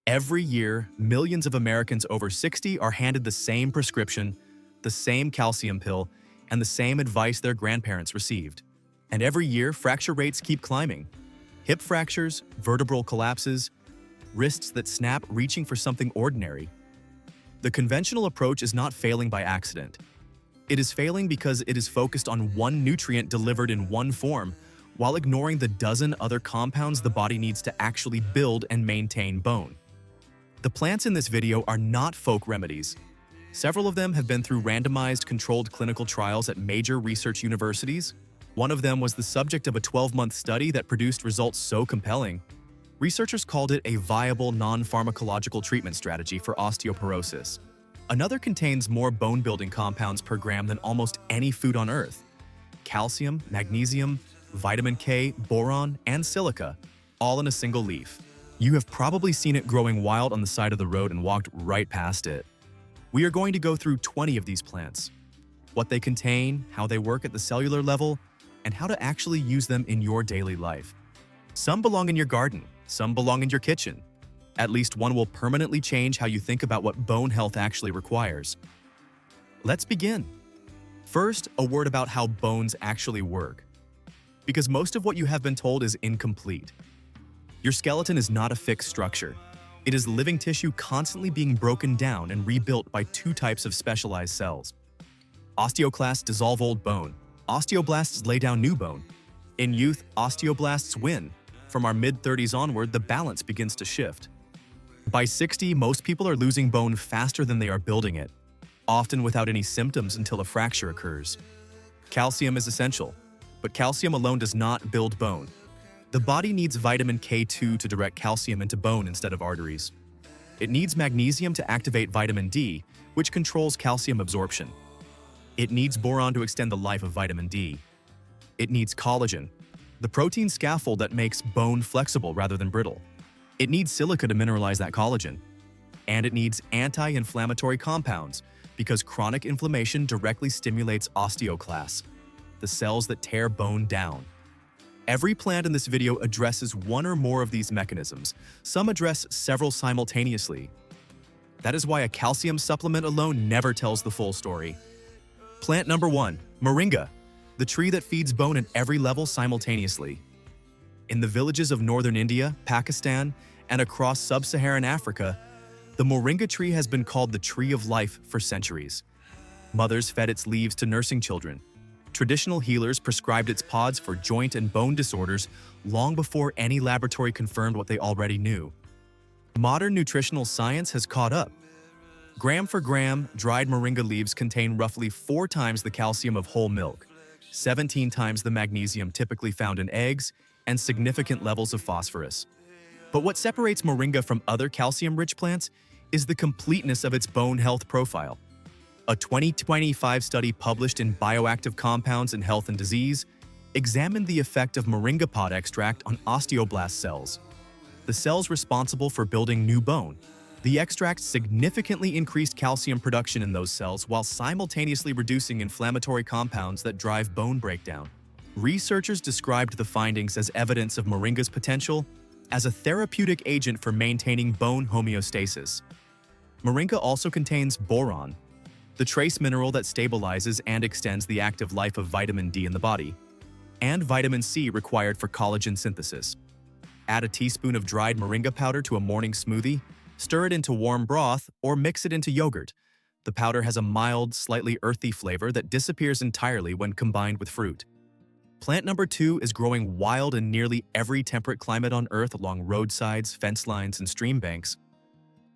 Every year, millions of Americans over 60 are handed the same prescription, the same calcium pill, and the same advice their grandparents received. And every year, fracture rates keep climbing. Hip fractures, vertebral collapses, wrists that snap reaching for something ordinary. The conventional approach is not failing by accident. It is failing because it is focused on one nutrient delivered in one form, while ignoring the dozen other compounds the body needs to actually build and maintain bone. The plants in this video are not folk remedies. Several of them have been through randomized controlled clinical trials at major research universities. One of them was the subject of a 12-month study that produced results so compelling. Researchers called it a viable non-pharmacological treatment strategy for osteoporosis. Another contains more bone-building compounds per gram than almost any food on Earth. Calcium, magnesium, vitamin K, boron, and silica, all in a single leaf. You have probably seen it growing wild on the side of the road and walked right past it. We are going to go through 20 of these plants, what they contain, how they work at the cellular level, and how to actually use them in your daily life. Some belong in your garden, some belong in your kitchen. At least one will permanently change how you think about what bone health actually requires. Let's begin. First, a word about how bones actually work, because most of what you have been told is incomplete. Your skeleton is not a fixed structure. It is living tissue constantly being broken down and rebuilt by two types of specialized cells. Osteoclasts dissolve old bone. Osteoblasts lay down new bone. In youth, osteoblasts win. From our mid-30s onward, the balance begins to shift. By 60, most people are losing bone faster than they are building it, often without any symptoms until a fracture occurs. Calcium is essential, but calcium alone does not build bone. The body needs vitamin K2 to direct calcium into bone instead of arteries. It needs magnesium to activate vitamin D, which controls calcium absorption. It needs boron to extend the life of vitamin D. It needs collagen, the protein scaffold that makes bone flexible rather than brittle. It needs silica to mineralize that collagen. And it needs anti-inflammatory compounds because chronic inflammation directly stimulates osteoclasts, the cells that tear bone down. Every plant in this video addresses one or more of these mechanisms. Some address several simultaneously. That is why a calcium supplement alone never tells the full story. Plant number 1, moringa, the tree that feeds bone at every level simultaneously. In the villages of northern India, Pakistan, and across sub-Saharan Africa, the moringa tree has been called the tree of life for centuries. Mothers fed its leaves to nursing children. Traditional healers prescribed its pods for joint and bone disorders long before any laboratory confirmed what they already knew. Modern nutritional science has caught up. Gram for gram, dried moringa leaves contain roughly 4 times the calcium of whole milk, 17 times the magnesium typically found in eggs, and significant levels of phosphorus. But what separates moringa from other calcium-rich plants is the completeness of its bone health profile. A 2025 study published in Bioactive Compounds in Health and Disease examined the effect of moringa pod extract on osteoblast cells, the cells responsible for building new bone. The extract significantly increased calcium production in those cells while simultaneously reducing inflammatory compounds that drive bone breakdown. Researchers described the findings as evidence of moringa's potential as a therapeutic agent for maintaining bone homeostasis. Moringa also contains boron, the trace mineral that stabilizes and extends the active life of vitamin D in the body, and vitamin C required for collagen synthesis. Add a teaspoon of dried moringa powder to a morning smoothie, stir it into warm broth, or mix it into yogurt. The powder has a mild, slightly earthy flavor that disappears entirely when combined with fruit. Plant number 2 is growing wild in nearly every temperate climate on Earth along roadsides, fence lines, and stream banks.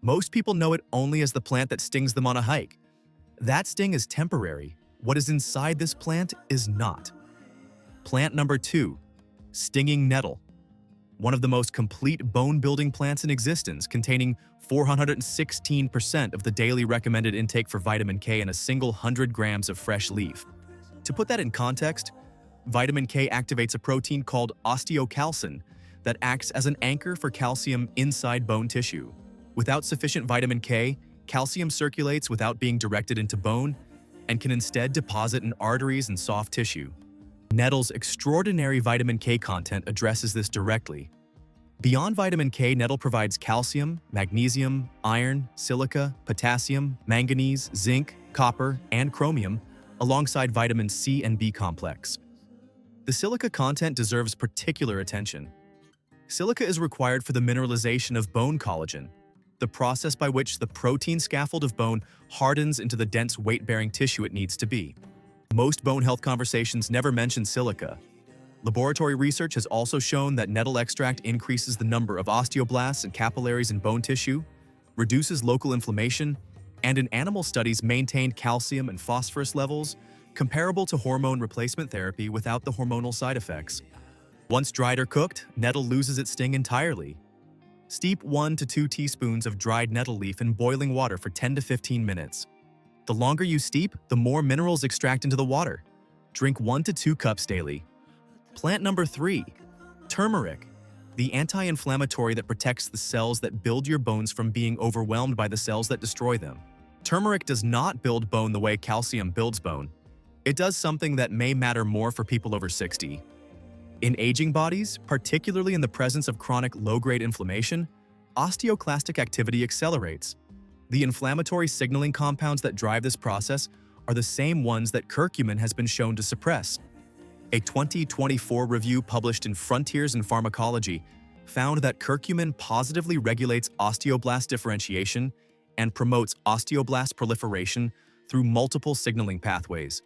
Most people know it only as the plant that stings them on a hike. That sting is temporary. What is inside this plant is not. Plant number 2, stinging nettle. One of the most complete bone-building plants in existence, containing 416% of the daily recommended intake for vitamin K in a single 100 grams of fresh leaf. To put that in context, vitamin K activates a protein called osteocalcin that acts as an anchor for calcium inside bone tissue. Without sufficient vitamin K, calcium circulates without being directed into bone and can instead deposit in arteries and soft tissue. Nettle's extraordinary vitamin K content addresses this directly. Beyond vitamin K, nettle provides calcium, magnesium, iron, silica, potassium, manganese, zinc, copper, and chromium, alongside vitamin C and B complex. The silica content deserves particular attention. Silica is required for the mineralization of bone collagen, the process by which the protein scaffold of bone hardens into the dense weight-bearing tissue it needs to be. Most bone health conversations never mention silica. Laboratory research has also shown that nettle extract increases the number of osteoblasts and capillaries in bone tissue, reduces local inflammation, and in animal studies maintained calcium and phosphorus levels comparable to hormone replacement therapy without the hormonal side effects. Once dried or cooked, nettle loses its sting entirely. Steep 1 to 2 teaspoons of dried nettle leaf in boiling water for 10 to 15 minutes. The longer you steep, the more minerals extract into the water. Drink 1 to 2 cups daily. Plant number 3, turmeric, the anti-inflammatory that protects the cells that build your bones from being overwhelmed by the cells that destroy them. Turmeric does not build bone the way calcium builds bone. It does something that may matter more for people over 60. In aging bodies, particularly in the presence of chronic low-grade inflammation, osteoclastic activity accelerates. The inflammatory signaling compounds that drive this process are the same ones that curcumin has been shown to suppress. A 2024 review published in Frontiers in Pharmacology found that curcumin positively regulates osteoblast differentiation and promotes osteoblast proliferation through multiple signaling pathways.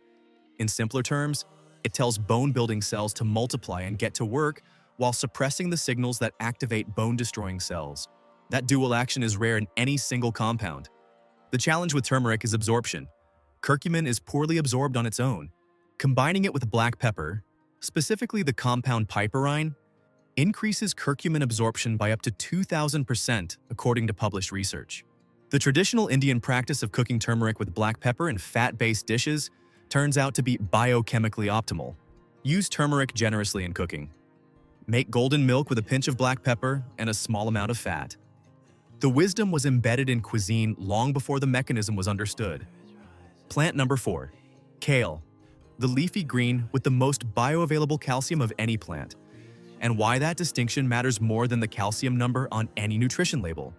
In simpler terms, it tells bone-building cells to multiply and get to work while suppressing the signals that activate bone-destroying cells. That dual action is rare in any single compound. The challenge with turmeric is absorption. Curcumin is poorly absorbed on its own. Combining it with black pepper, specifically the compound piperine, increases curcumin absorption by up to 2,000% according to published research. The traditional Indian practice of cooking turmeric with black pepper in fat-based dishes turns out to be biochemically optimal. Use turmeric generously in cooking. Make golden milk with a pinch of black pepper and a small amount of fat. The wisdom was embedded in cuisine long before the mechanism was understood. Plant number 4, kale, the leafy green with the most bioavailable calcium of any plant, and why that distinction matters more than the calcium number on any nutrition label.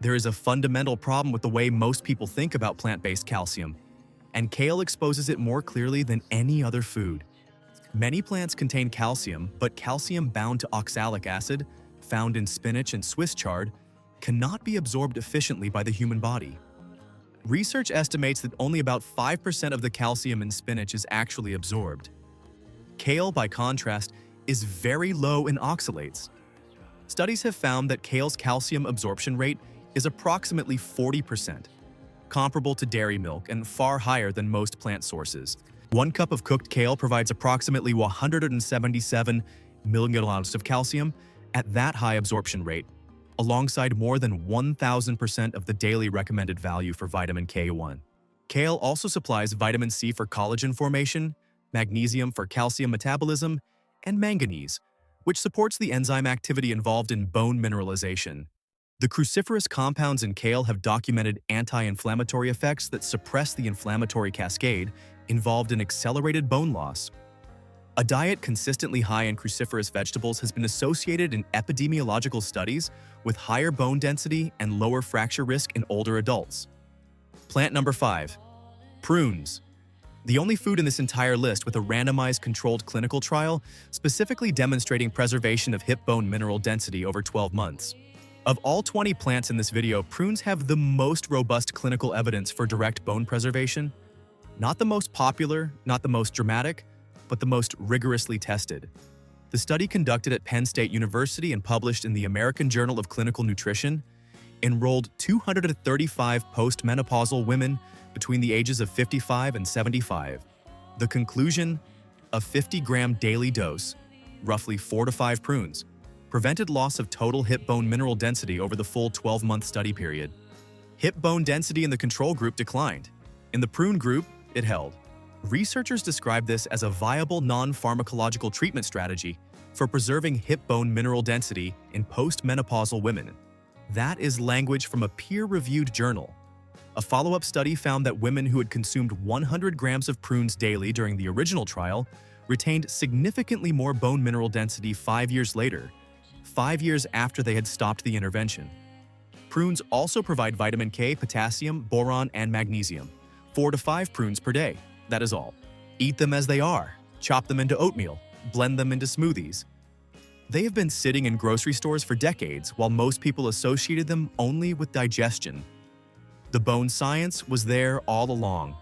There is a fundamental problem with the way most people think about plant-based calcium, and kale exposes it more clearly than any other food. Many plants contain calcium, but calcium bound to oxalic acid, found in spinach and Swiss chard, cannot be absorbed efficiently by the human body. Research estimates that only about 5% of the calcium in spinach is actually absorbed. Kale, by contrast, is very low in oxalates. Studies have found that kale's calcium absorption rate is approximately 40%, comparable to dairy milk and far higher than most plant sources. 1 cup of cooked kale provides approximately 177 milligrams of calcium at that high absorption rate, alongside more than 1,000% of the daily recommended value for vitamin K1. Kale also supplies vitamin C for collagen formation, magnesium for calcium metabolism, and manganese, which supports the enzyme activity involved in bone mineralization. The cruciferous compounds in kale have documented anti-inflammatory effects that suppress the inflammatory cascade involved in accelerated bone loss. A diet consistently high in cruciferous vegetables has been associated in epidemiological studies with higher bone density and lower fracture risk in older adults. Plant number 5, prunes. The only food in this entire list with a randomized controlled clinical trial specifically demonstrating preservation of hip bone mineral density over 12 months. Of all 20 plants in this video, prunes have the most robust clinical evidence for direct bone preservation. Not the most popular, not the most dramatic, but the most rigorously tested. The study, conducted at Penn State University and published in the American Journal of Clinical Nutrition, enrolled 235 postmenopausal women between the ages of 55 and 75. The conclusion: a 50-gram daily dose, roughly 4 to 5 prunes, prevented loss of total hip bone mineral density over the full 12-month study period. Hip bone density in the control group declined. In the prune group, it held. Researchers describe this as a viable non-pharmacological treatment strategy for preserving hip bone mineral density in postmenopausal women. That is language from a peer-reviewed journal. A follow-up study found that women who had consumed 100 grams of prunes daily during the original trial retained significantly more bone mineral density 5 years later, 5 years after they had stopped the intervention. Prunes also provide vitamin K, potassium, boron, and magnesium. 4 to 5 prunes per day, that is all. Eat them as they are. Chop them into oatmeal. Blend them into smoothies. They have been sitting in grocery stores for decades, while most people associated them only with digestion. The bone science was there all along.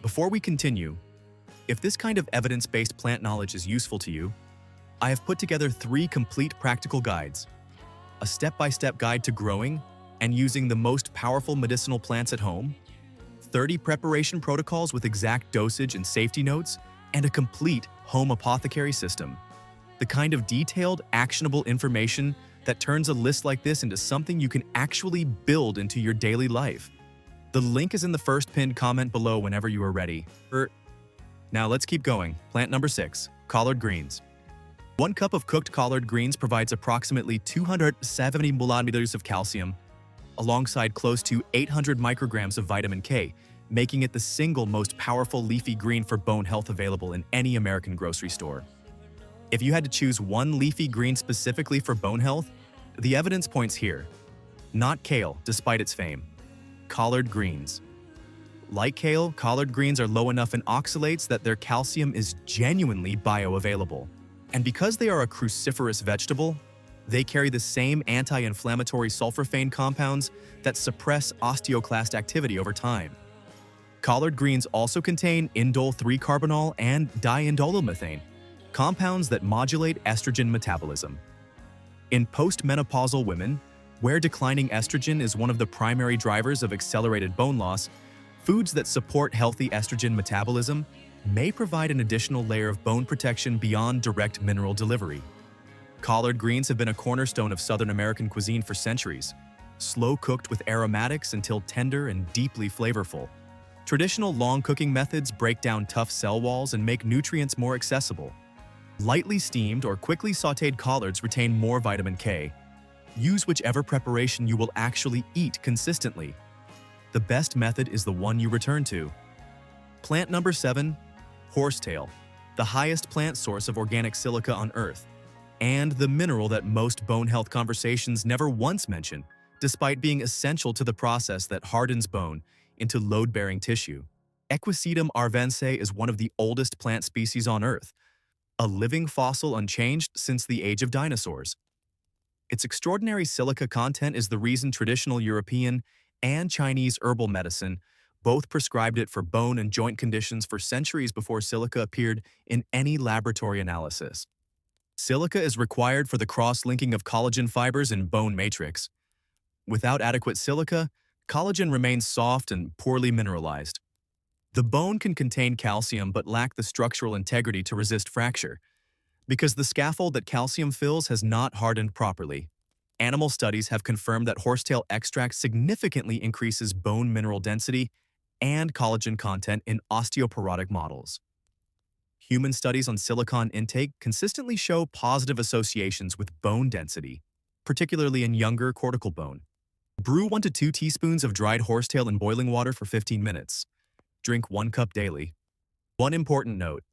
Before we continue, if this kind of evidence-based plant knowledge is useful to you, I have put together 3 complete practical guides. A step-by-step guide to growing and using the most powerful medicinal plants at home, 30 preparation protocols with exact dosage and safety notes, and a complete home apothecary system. The kind of detailed, actionable information that turns a list like this into something you can actually build into your daily life. The link is in the first pinned comment below whenever you are ready. Now let's keep going. Plant number 6, collard greens. 1 cup of cooked collard greens provides approximately 270 milliliters of calcium, alongside close to 800 micrograms of vitamin K, making it the single most powerful leafy green for bone health available in any American grocery store. If you had to choose one leafy green specifically for bone health, the evidence points here. Not kale, despite its fame. Collard greens. Like kale, collard greens are low enough in oxalates that their calcium is genuinely bioavailable. And because they are a cruciferous vegetable, they carry the same anti-inflammatory sulforaphane compounds that suppress osteoclast activity over time. Collard greens also contain indole-3-carbinol and diindolylmethane, compounds that modulate estrogen metabolism. In postmenopausal women, where declining estrogen is one of the primary drivers of accelerated bone loss, foods that support healthy estrogen metabolism may provide an additional layer of bone protection beyond direct mineral delivery. Collard greens have been a cornerstone of Southern American cuisine for centuries, slow-cooked with aromatics until tender and deeply flavorful. Traditional long cooking methods break down tough cell walls and make nutrients more accessible. Lightly steamed or quickly sautéed collards retain more vitamin K. Use whichever preparation you will actually eat consistently. The best method is the one you return to. Plant number 7, horsetail, the highest plant source of organic silica on Earth, and the mineral that most bone health conversations never once mention, despite being essential to the process that hardens bone into load-bearing tissue. Equisetum arvense is one of the oldest plant species on Earth, a living fossil unchanged since the age of dinosaurs. Its extraordinary silica content is the reason traditional European and Chinese herbal medicine both prescribed it for bone and joint conditions for centuries before silica appeared in any laboratory analysis. Silica is required for the cross-linking of collagen fibers in bone matrix. Without adequate silica, collagen remains soft and poorly mineralized. The bone can contain calcium but lack the structural integrity to resist fracture, because the scaffold that calcium fills has not hardened properly. Animal studies have confirmed that horsetail extract significantly increases bone mineral density and collagen content in osteoporotic models. Human studies on silicon intake consistently show positive associations with bone density, particularly in younger cortical bone. Brew 1 to 2 teaspoons of dried horsetail in boiling water for 15 minutes. Drink 1 cup daily. One important note: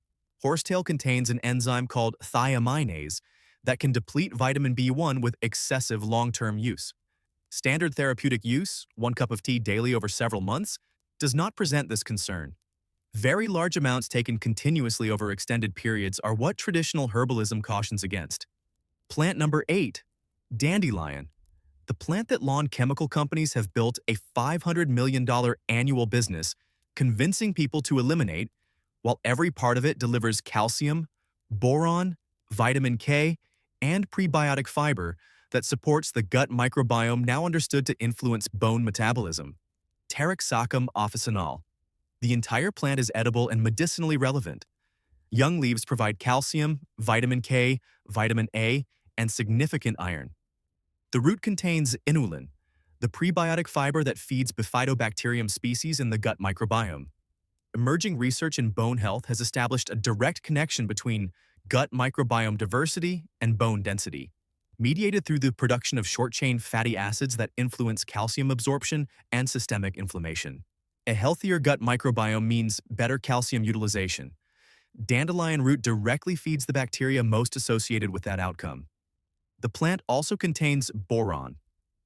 horsetail contains an enzyme called thiaminase that can deplete vitamin B1 with excessive long-term use. Standard therapeutic use, 1 cup of tea daily over several months, does not present this concern. Very large amounts taken continuously over extended periods are what traditional herbalism cautions against. Plant number 8, dandelion. The plant that lawn chemical companies have built a $500 million annual business convincing people to eliminate, while every part of it delivers calcium, boron, vitamin K, and prebiotic fiber that supports the gut microbiome now understood to influence bone metabolism. Taraxacum officinale. The entire plant is edible and medicinally relevant. Young leaves provide calcium, vitamin K, vitamin A, and significant iron. The root contains inulin, the prebiotic fiber that feeds Bifidobacterium species in the gut microbiome. Emerging research in bone health has established a direct connection between gut microbiome diversity and bone density, mediated through the production of short-chain fatty acids that influence calcium absorption and systemic inflammation. A healthier gut microbiome means better calcium utilization. Dandelion root directly feeds the bacteria most associated with that outcome. The plant also contains boron,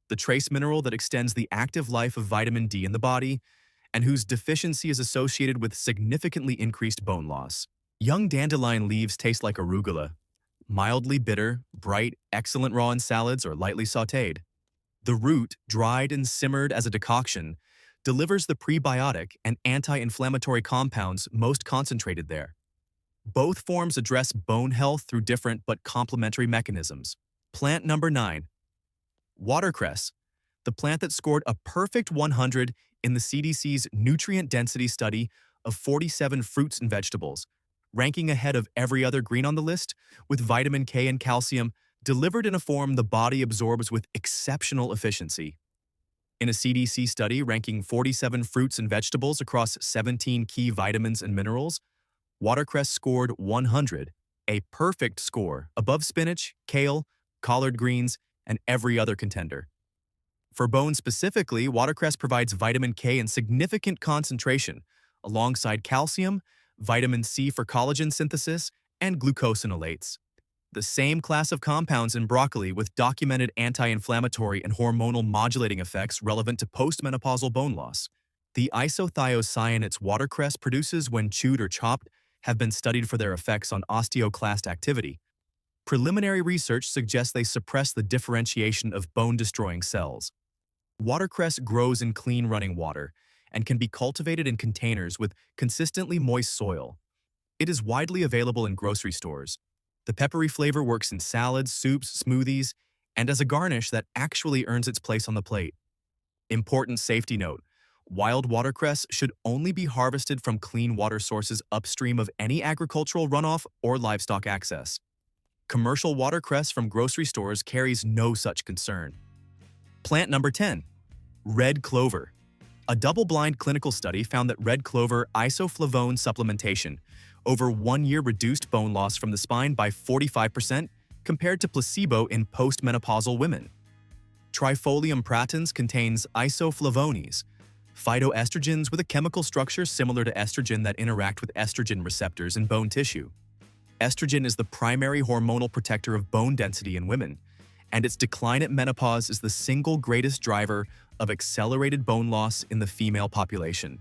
the trace mineral that extends the active life of vitamin D in the body and whose deficiency is associated with significantly increased bone loss. Young dandelion leaves taste like arugula, mildly bitter, bright, excellent raw in salads or lightly sautéed. The root, dried and simmered as a decoction, delivers the prebiotic and anti-inflammatory compounds most concentrated there. Both forms address bone health through different but complementary mechanisms. Plant number 9. Watercress, the plant that scored a perfect 100 in the CDC's nutrient density study of 47 fruits and vegetables, ranking ahead of every other green on the list, with vitamin K and calcium delivered in a form the body absorbs with exceptional efficiency. In a CDC study ranking 47 fruits and vegetables across 17 key vitamins and minerals, watercress scored 100, a perfect score above spinach, kale, collard greens, and every other contender. For bones specifically, watercress provides vitamin K in significant concentration, alongside calcium, vitamin C for collagen synthesis, and glucosinolates. The same class of compounds in broccoli with documented anti-inflammatory and hormonal modulating effects relevant to postmenopausal bone loss. The isothiocyanates watercress produces when chewed or chopped have been studied for their effects on osteoclast activity. Preliminary research suggests they suppress the differentiation of bone-destroying cells. Watercress grows in clean running water and can be cultivated in containers with consistently moist soil. It is widely available in grocery stores. The peppery flavor works in salads, soups, smoothies, and as a garnish that actually earns its place on the plate. Important safety note: wild watercress should only be harvested from clean water sources upstream of any agricultural runoff or livestock access. Commercial watercress from grocery stores carries no such concern. Plant number 10. Red clover. A double-blind clinical study found that red clover isoflavone supplementation over 1 year reduced bone loss from the spine by 45% compared to placebo in postmenopausal women. Trifolium pratans contains isoflavones, phytoestrogens with a chemical structure similar to estrogen that interact with estrogen receptors in bone tissue. Estrogen is the primary hormonal protector of bone density in women, and its decline at menopause is the single greatest driver of accelerated bone loss in the female population.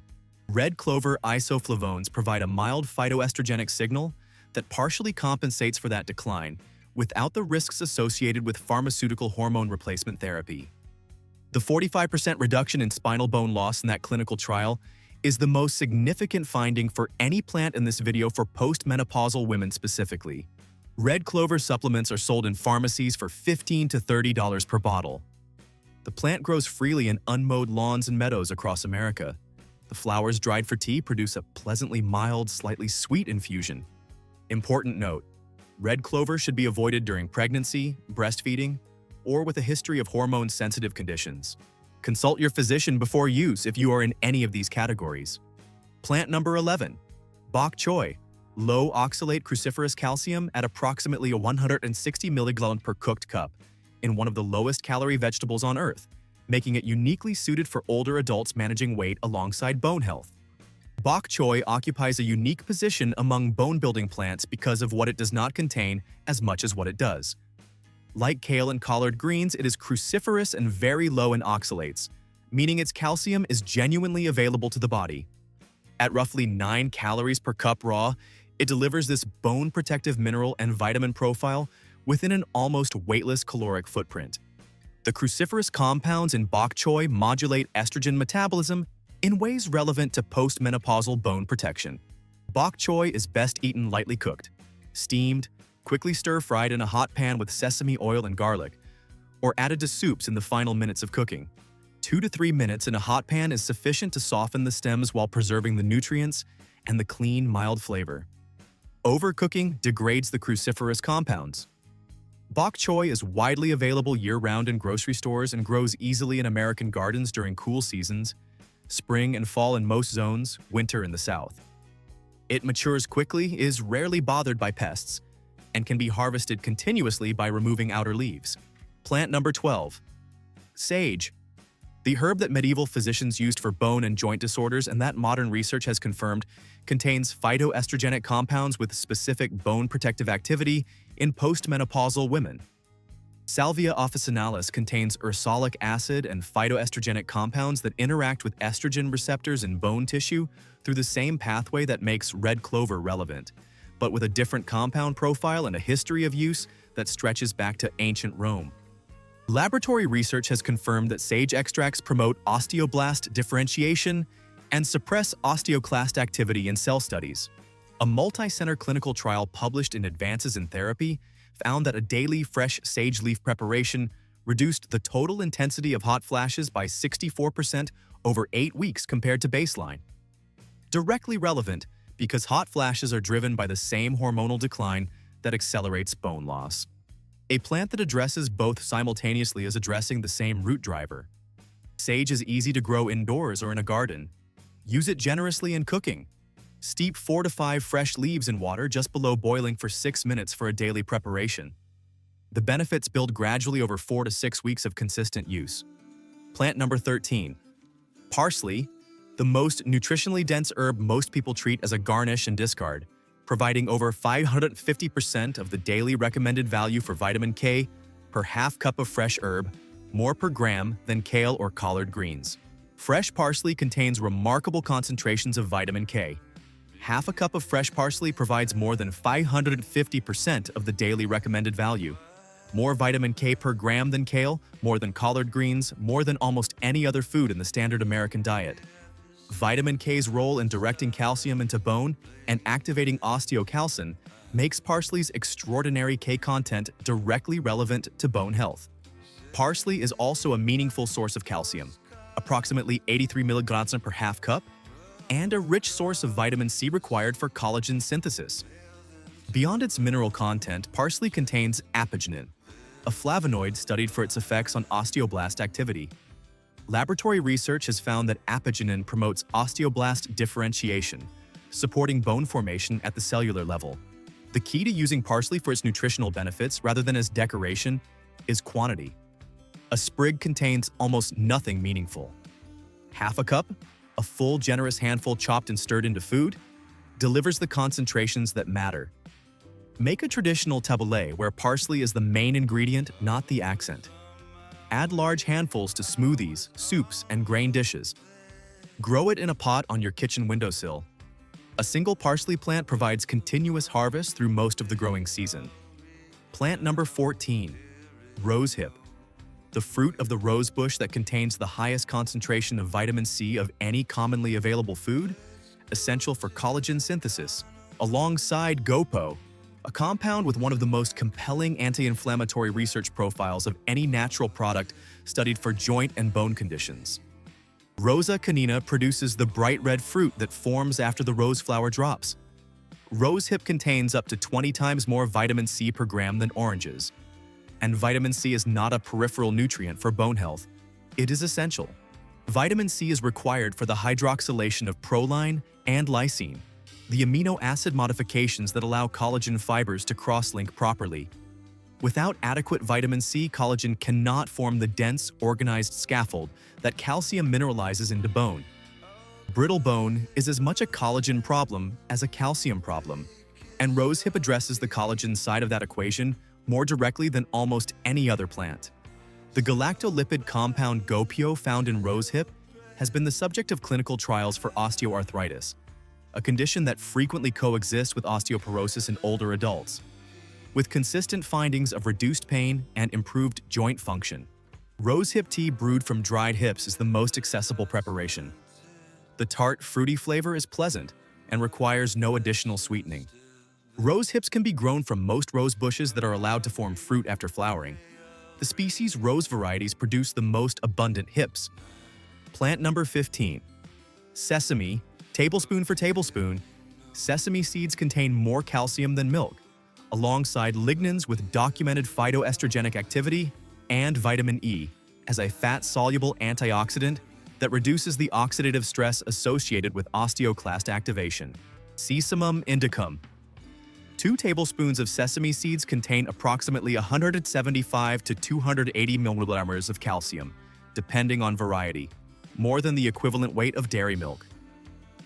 Red clover isoflavones provide a mild phytoestrogenic signal that partially compensates for that decline without the risks associated with pharmaceutical hormone replacement therapy. The 45% reduction in spinal bone loss in that clinical trial is the most significant finding for any plant in this video for postmenopausal women specifically. Red clover supplements are sold in pharmacies for $15 to $30 per bottle. The plant grows freely in unmowed lawns and meadows across America. The flowers dried for tea produce a pleasantly mild, slightly sweet infusion. Important note: red clover should be avoided during pregnancy, breastfeeding, or with a history of hormone-sensitive conditions. Consult your physician before use if you are in any of these categories. Plant number 11. Bok choy. Low oxalate cruciferous calcium at approximately 160 mg per cooked cup in one of the lowest calorie vegetables on earth, making it uniquely suited for older adults managing weight alongside bone health. Bok choy occupies a unique position among bone-building plants because of what it does not contain as much as what it does. Like kale and collard greens, it is cruciferous and very low in oxalates, meaning its calcium is genuinely available to the body. At roughly 9 calories per cup raw, it delivers this bone-protective mineral and vitamin profile within an almost weightless caloric footprint. The cruciferous compounds in bok choy modulate estrogen metabolism in ways relevant to postmenopausal bone protection. Bok choy is best eaten lightly cooked, steamed, quickly stir-fried in a hot pan with sesame oil and garlic, or added to soups in the final minutes of cooking. 2 to 3 minutes in a hot pan is sufficient to soften the stems while preserving the nutrients and the clean, mild flavor. Overcooking degrades the cruciferous compounds. Bok choy is widely available year-round in grocery stores and grows easily in American gardens during cool seasons, spring and fall in most zones, winter in the south. It matures quickly, is rarely bothered by pests, and can be harvested continuously by removing outer leaves. Plant number 12. Sage. The herb that medieval physicians used for bone and joint disorders and that modern research has confirmed contains phytoestrogenic compounds with specific bone protective activity in postmenopausal women. Salvia officinalis contains ursolic acid and phytoestrogenic compounds that interact with estrogen receptors in bone tissue through the same pathway that makes red clover relevant, but with a different compound profile and a history of use that stretches back to ancient Rome. Laboratory research has confirmed that sage extracts promote osteoblast differentiation and suppress osteoclast activity in cell studies. A multi-center clinical trial published in Advances in Therapy found that a daily fresh sage leaf preparation reduced the total intensity of hot flashes by 64% over 8 weeks compared to baseline. Directly relevant because hot flashes are driven by the same hormonal decline that accelerates bone loss. A plant that addresses both simultaneously is addressing the same root driver. Sage is easy to grow indoors or in a garden. Use it generously in cooking. Steep 4 to 5 fresh leaves in water just below boiling for 6 minutes for a daily preparation. The benefits build gradually over 4 to 6 weeks of consistent use. Plant number 13. Parsley, the most nutritionally dense herb most people treat as a garnish and discard, providing over 550% of the daily recommended value for vitamin K per half cup of fresh herb, more per gram than kale or collard greens. Fresh parsley contains remarkable concentrations of vitamin K. Half a cup of fresh parsley provides more than 550% of the daily recommended value. More vitamin K per gram than kale, more than collard greens, more than almost any other food in the standard American diet. Vitamin K's role in directing calcium into bone and activating osteocalcin makes parsley's extraordinary K content directly relevant to bone health. Parsley is also a meaningful source of calcium, approximately 83 milligrams per half cup, and a rich source of vitamin C required for collagen synthesis. Beyond its mineral content, parsley contains apigenin, a flavonoid studied for its effects on osteoblast activity. Laboratory research has found that apigenin promotes osteoblast differentiation, supporting bone formation at the cellular level. The key to using parsley for its nutritional benefits rather than as decoration is quantity. A sprig contains almost nothing meaningful. Half a cup, a full generous handful chopped and stirred into food, delivers the concentrations that matter. Make a traditional tabbouleh where parsley is the main ingredient, not the accent. Add large handfuls to smoothies, soups, and grain dishes. Grow it in a pot on your kitchen windowsill. A single parsley plant provides continuous harvest through most of the growing season. Plant number 14, rosehip. The fruit of the rose bush that contains the highest concentration of vitamin C of any commonly available food, essential for collagen synthesis, alongside GoPo, a compound with one of the most compelling anti-inflammatory research profiles of any natural product studied for joint and bone conditions. Rosa canina produces the bright red fruit that forms after the rose flower drops. Rosehip contains up to 20 times more vitamin C per gram than oranges. And vitamin C is not a peripheral nutrient for bone health. It is essential. Vitamin C is required for the hydroxylation of proline and lysine, the amino acid modifications that allow collagen fibers to cross-link properly. Without adequate vitamin C, collagen cannot form the dense, organized scaffold that calcium mineralizes into bone. Brittle bone is as much a collagen problem as a calcium problem, and rosehip addresses the collagen side of that equation more directly than almost any other plant. The galactolipid compound GoPo found in rosehip has been the subject of clinical trials for osteoarthritis, a condition that frequently coexists with osteoporosis in older adults. With consistent findings of reduced pain and improved joint function, rosehip tea brewed from dried hips is the most accessible preparation. The tart, fruity flavor is pleasant and requires no additional sweetening. Rose hips can be grown from most rose bushes that are allowed to form fruit after flowering. The species rose varieties produce the most abundant hips. Plant number 15. Sesame, tablespoon for tablespoon. Sesame seeds contain more calcium than milk, alongside lignans with documented phytoestrogenic activity and vitamin E as a fat-soluble antioxidant that reduces the oxidative stress associated with osteoclast activation. Sesamum indicum. 2 tablespoons of sesame seeds contain approximately 175 to 280 milligrams of calcium, depending on variety, more than the equivalent weight of dairy milk.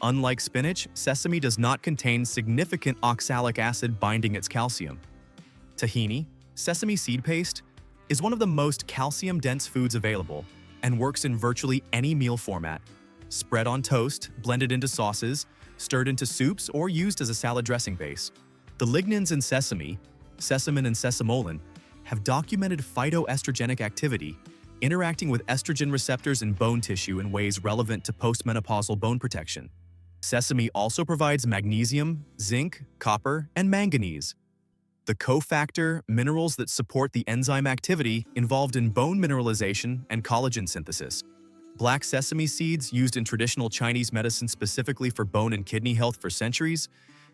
Unlike spinach, sesame does not contain significant oxalic acid binding its calcium. Tahini, sesame seed paste, is one of the most calcium-dense foods available and works in virtually any meal format. Spread on toast, blended into sauces, stirred into soups, or used as a salad dressing base. The lignans in sesame, sesamin and sesamolin, have documented phytoestrogenic activity, interacting with estrogen receptors in bone tissue in ways relevant to postmenopausal bone protection. Sesame also provides magnesium, zinc, copper, and manganese, the cofactor minerals that support the enzyme activity involved in bone mineralization and collagen synthesis. Black sesame seeds, used in traditional Chinese medicine specifically for bone and kidney health for centuries,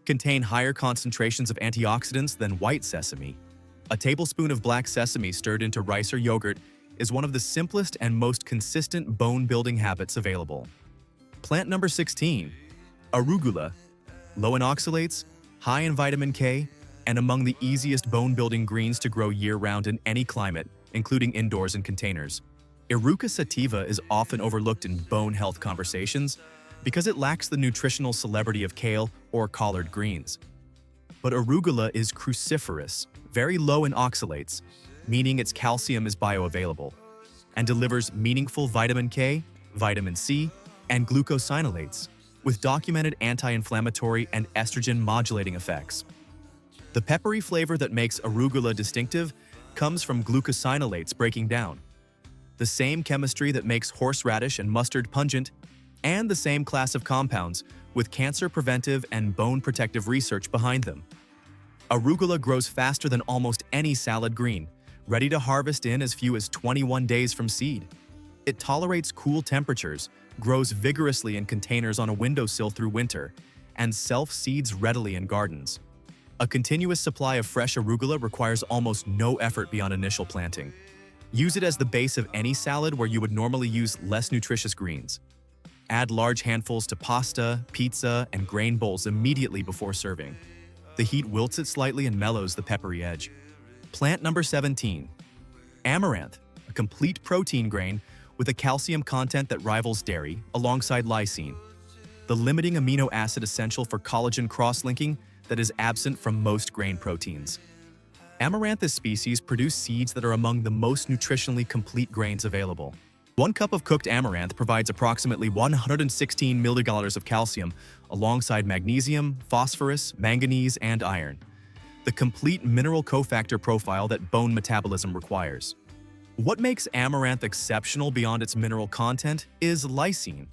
contain higher concentrations of antioxidants than white sesame. A tablespoon of black sesame stirred into rice or yogurt is one of the simplest and most consistent bone-building habits available. Plant number 16, arugula, low in oxalates, high in vitamin K, and among the easiest bone-building greens to grow year-round in any climate, including indoors and containers. Iruca sativa is often overlooked in bone health conversations because it lacks the nutritional celebrity of kale or collard greens. But arugula is cruciferous, very low in oxalates, meaning its calcium is bioavailable, and delivers meaningful vitamin K, vitamin C, and glucosinolates, with documented anti-inflammatory and estrogen-modulating effects. The peppery flavor that makes arugula distinctive comes from glucosinolates breaking down, the same chemistry that makes horseradish and mustard pungent, and the same class of compounds with cancer-preventive and bone-protective research behind them. Arugula grows faster than almost any salad green, ready to harvest in as few as 21 days from seed. It tolerates cool temperatures, grows vigorously in containers on a windowsill through winter, and self-seeds readily in gardens. A continuous supply of fresh arugula requires almost no effort beyond initial planting. Use it as the base of any salad where you would normally use less nutritious greens. Add large handfuls to pasta, pizza, and grain bowls immediately before serving. The heat wilts it slightly and mellows the peppery edge. Plant number 17, amaranth, a complete protein grain with a calcium content that rivals dairy alongside lysine, the limiting amino acid essential for collagen cross-linking that is absent from most grain proteins. Amaranthus species produce seeds that are among the most nutritionally complete grains available. 1 cup of cooked amaranth provides approximately 116 milligallons of calcium alongside magnesium, phosphorus, manganese, and iron, the complete mineral cofactor profile that bone metabolism requires. What makes amaranth exceptional beyond its mineral content is lysine.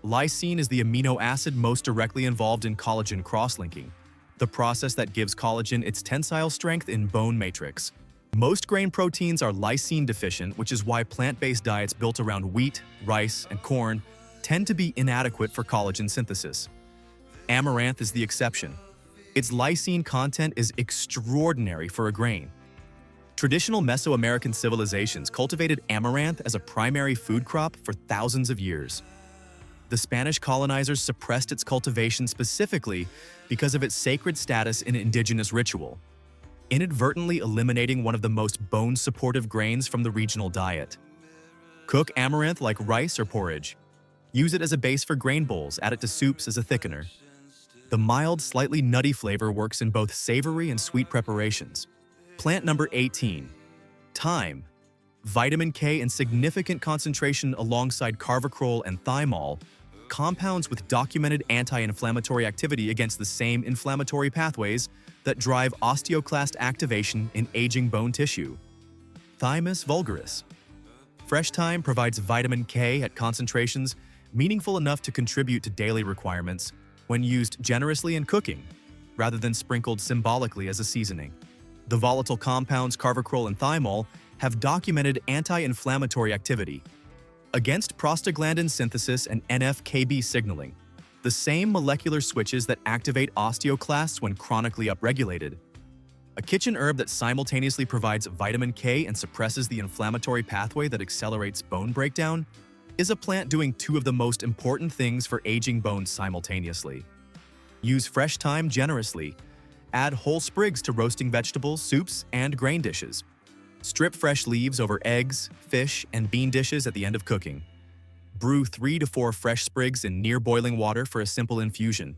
Lysine is the amino acid most directly involved in collagen cross-linking, the process that gives collagen its tensile strength in bone matrix. Most grain proteins are lysine deficient, which is why plant-based diets built around wheat, rice, and corn tend to be inadequate for collagen synthesis. Amaranth is the exception. Its lysine content is extraordinary for a grain. Traditional Mesoamerican civilizations cultivated amaranth as a primary food crop for thousands of years. The Spanish colonizers suppressed its cultivation specifically because of its sacred status in indigenous ritual, inadvertently eliminating one of the most bone-supportive grains from the regional diet. Cook amaranth like rice or porridge. Use it as a base for grain bowls, add it to soups as a thickener. The mild, slightly nutty flavor works in both savory and sweet preparations. Plant number 18, thyme. Vitamin K in significant concentration alongside carvacrol and thymol, compounds with documented anti-inflammatory activity against the same inflammatory pathways that drive osteoclast activation in aging bone tissue. Thymus vulgaris. Fresh thyme provides vitamin K at concentrations meaningful enough to contribute to daily requirements when used generously in cooking, rather than sprinkled symbolically as a seasoning. The volatile compounds carvacrol and thymol have documented anti-inflammatory activity against prostaglandin synthesis and NF-κB signaling, the same molecular switches that activate osteoclasts when chronically upregulated. A kitchen herb that simultaneously provides vitamin K and suppresses the inflammatory pathway that accelerates bone breakdown is a plant doing 2 of the most important things for aging bones simultaneously. Use fresh thyme generously. Add whole sprigs to roasting vegetables, soups, and grain dishes. Strip fresh leaves over eggs, fish, and bean dishes at the end of cooking. Brew 3 to 4 fresh sprigs in near boiling water for a simple infusion.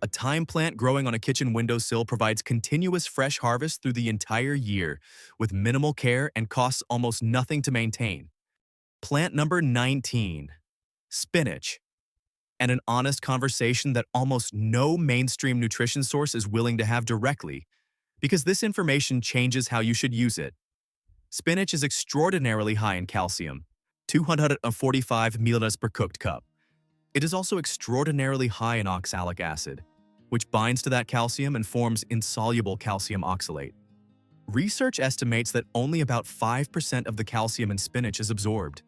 A thyme plant growing on a kitchen windowsill provides continuous fresh harvest through the entire year, with minimal care and costs almost nothing to maintain. Plant number 19, spinach. And an honest conversation that almost no mainstream nutrition source is willing to have directly, because this information changes how you should use it. Spinach is extraordinarily high in calcium, 245 milliliters per cooked cup. It is also extraordinarily high in oxalic acid, which binds to that calcium and forms insoluble calcium oxalate. Research estimates that only about 5% of the calcium in spinach is absorbed.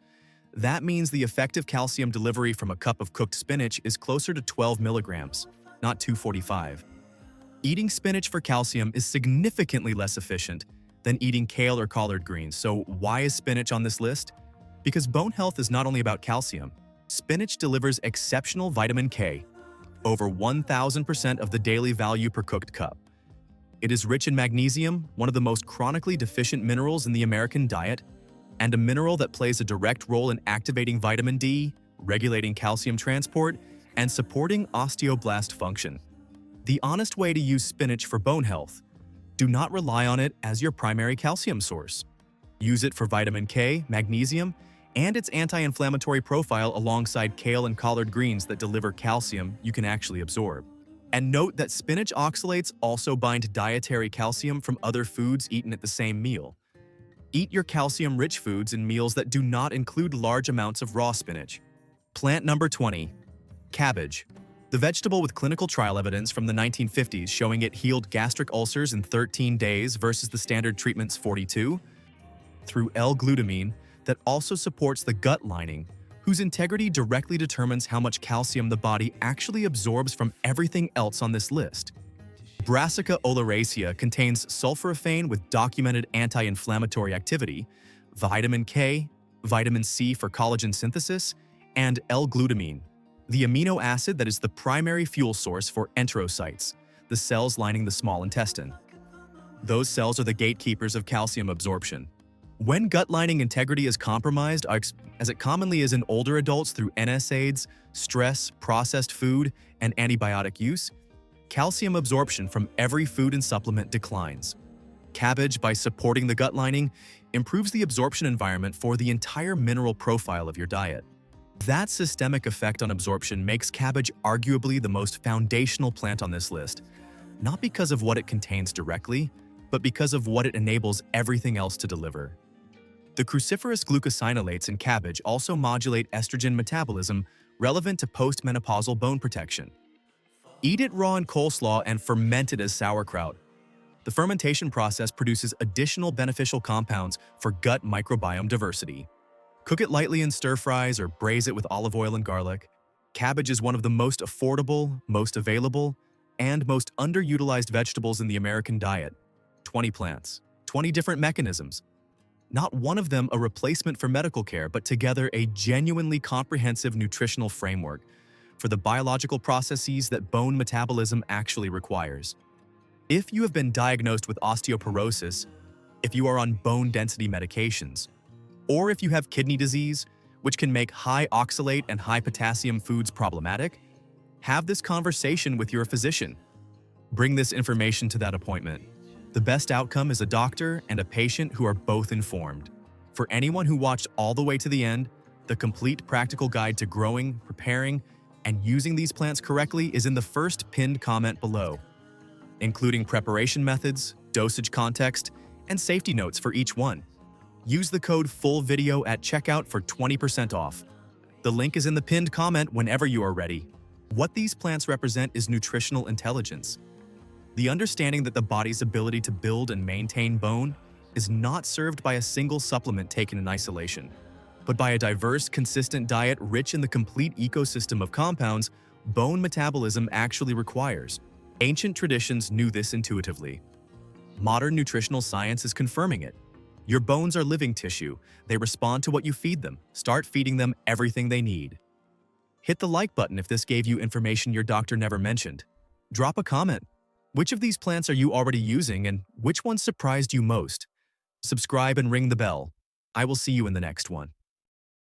That means the effective calcium delivery from a cup of cooked spinach is closer to 12 milligrams, not 245. Eating spinach for calcium is significantly less efficient than eating kale or collard greens. So why is spinach on this list? Because bone health is not only about calcium. Spinach delivers exceptional vitamin K, over 1,000% of the daily value per cooked cup. It is rich in magnesium, one of the most chronically deficient minerals in the American diet, and a mineral that plays a direct role in activating vitamin D, regulating calcium transport, and supporting osteoblast function. The honest way to use spinach for bone health: do not rely on it as your primary calcium source. Use it for vitamin K, magnesium, and its anti-inflammatory profile alongside kale and collard greens that deliver calcium you can actually absorb. And note that spinach oxalates also bind dietary calcium from other foods eaten at the same meal. Eat your calcium-rich foods in meals that do not include large amounts of raw spinach. Plant number 20, cabbage. The vegetable with clinical trial evidence from the 1950s showing it healed gastric ulcers in 13 days versus the standard treatment's 42, through L-glutamine that also supports the gut lining, whose integrity directly determines how much calcium the body actually absorbs from everything else on this list. Brassica oleracea contains sulforaphane with documented anti-inflammatory activity, vitamin K, vitamin C for collagen synthesis, and L-glutamine, the amino acid that is the primary fuel source for enterocytes, the cells lining the small intestine. Those cells are the gatekeepers of calcium absorption. When gut lining integrity is compromised, as it commonly is in older adults through NSAIDs, stress, processed food, and antibiotic use, calcium absorption from every food and supplement declines. Cabbage, by supporting the gut lining, improves the absorption environment for the entire mineral profile of your diet. That systemic effect on absorption makes cabbage arguably the most foundational plant on this list, not because of what it contains directly, but because of what it enables everything else to deliver. The cruciferous glucosinolates in cabbage also modulate estrogen metabolism relevant to postmenopausal bone protection. Eat it raw in coleslaw and ferment it as sauerkraut. The fermentation process produces additional beneficial compounds for gut microbiome diversity. Cook it lightly in stir-fries or braise it with olive oil and garlic. Cabbage is one of the most affordable, most available, and most underutilized vegetables in the American diet. 20 plants, 20 different mechanisms. Not one of them a replacement for medical care, but together a genuinely comprehensive nutritional framework for the biological processes that bone metabolism actually requires. If you have been diagnosed with osteoporosis, if you are on bone density medications, or if you have kidney disease, which can make high oxalate and high potassium foods problematic, have this conversation with your physician. Bring this information to that appointment. The best outcome is a doctor and a patient who are both informed. For anyone who watched all the way to the end, the complete practical guide to growing, preparing, and using these plants correctly is in the first pinned comment below, including preparation methods, dosage context, and safety notes for each one. Use the code FULLVIDEO at checkout for 20% off. The link is in the pinned comment whenever you are ready. What these plants represent is nutritional intelligence. The understanding that the body's ability to build and maintain bone is not served by a single supplement taken in isolation, but by a diverse, consistent diet rich in the complete ecosystem of compounds bone metabolism actually requires. Ancient traditions knew this intuitively. Modern nutritional science is confirming it. Your bones are living tissue. They respond to what you feed them. Start feeding them everything they need. Hit the like button if this gave you information your doctor never mentioned. Drop a comment. Which of these plants are you already using, and which one surprised you most? Subscribe and ring the bell. I will see you in the next one.